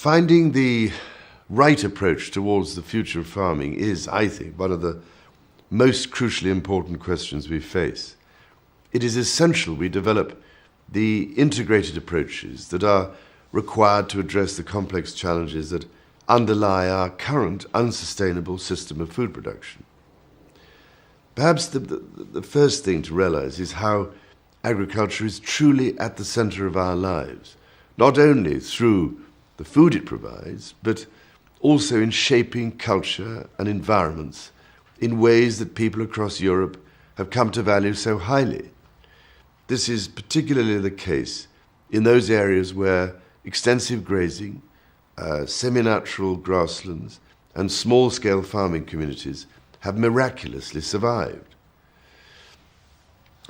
Finding the right approach towards the future of farming is, I think, one of the most crucially important questions we face. It is essential we develop the integrated approaches that are required to address the complex challenges that underlie our current unsustainable system of food production. Perhaps the first thing to realize is how agriculture is truly at the center of our lives, not only through the food it provides, but also in shaping culture and environments in ways that people across Europe have come to value so highly. This is particularly the case in those areas where extensive grazing, semi-natural grasslands, and small-scale farming communities have miraculously survived.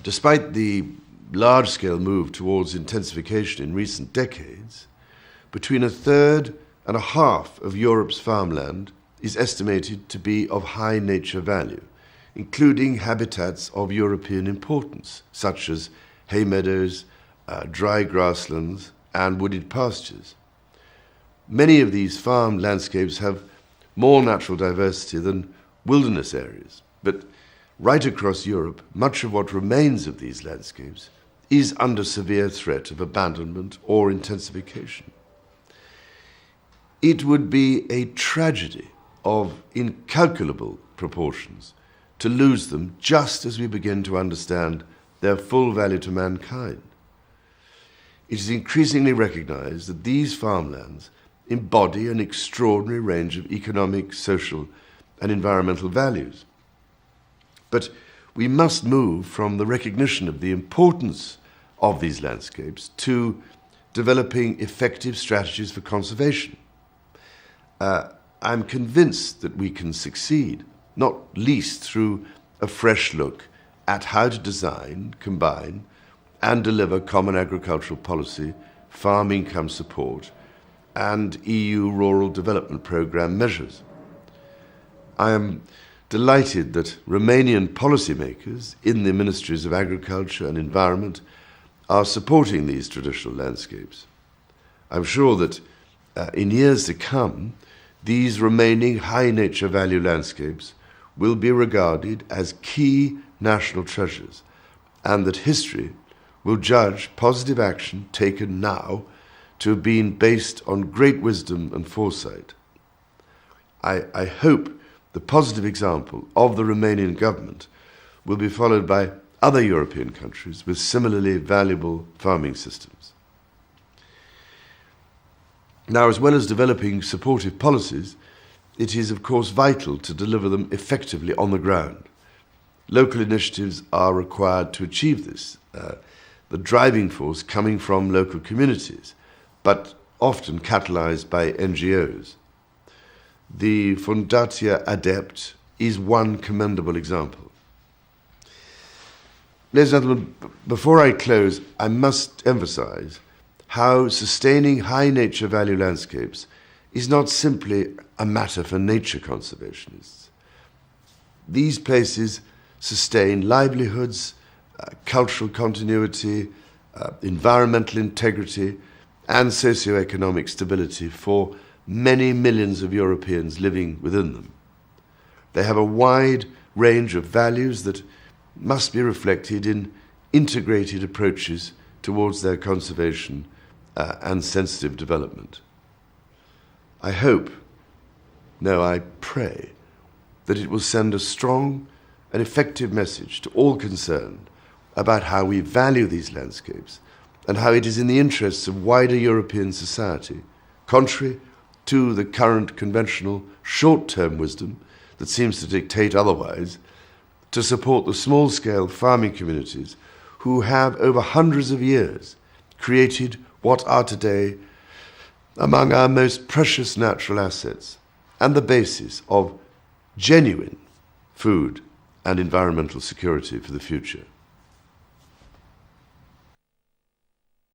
Despite the large-scale move towards intensification in recent decades, between a third and a half of Europe's farmland is estimated to be of high nature value, including habitats of European importance, such as hay meadows, dry grasslands, and wooded pastures. Many of these farm landscapes have more natural diversity than wilderness areas, but right across Europe, much of what remains of these landscapes is under severe threat of abandonment or intensification. It would be a tragedy of incalculable proportions to lose them just as we begin to understand their full value to mankind. It is increasingly recognized that these farmlands embody an extraordinary range of economic, social, and environmental values. But we must move from the recognition of the importance of these landscapes to developing effective strategies for conservation. I'm convinced that we can succeed, not least through a fresh look at how to design, combine, and deliver common agricultural policy, farm income support, and EU rural development programme measures. I am delighted that Romanian policymakers in the Ministries of Agriculture and Environment are supporting these traditional landscapes. I'm sure that in years to come, these remaining high nature value landscapes will be regarded as key national treasures, and that history will judge positive action taken now to have been based on great wisdom and foresight. I hope the positive example of the Romanian government will be followed by other European countries with similarly valuable farming systems. Now, as well as developing supportive policies, it is of course vital to deliver them effectively on the ground. Local initiatives are required to achieve this, the driving force coming from local communities, but often catalyzed by NGOs. The Fundația ADEPT is one commendable example. Ladies and gentlemen, before I close, I must emphasize how sustaining high nature value landscapes is not simply a matter for nature conservationists. These places sustain livelihoods, cultural continuity, environmental integrity, and socio-economic stability for many millions of Europeans living within them. They have a wide range of values that must be reflected in integrated approaches towards their conservation and sensitive development. I hope, no, I pray, that it will send a strong and effective message to all concerned about how we value these landscapes and how it is in the interests of wider European society, contrary to the current conventional short-term wisdom that seems to dictate otherwise, to support the small-scale farming communities who have over hundreds of years created what are today among our most precious natural assets and the basis of genuine food and environmental security for the future.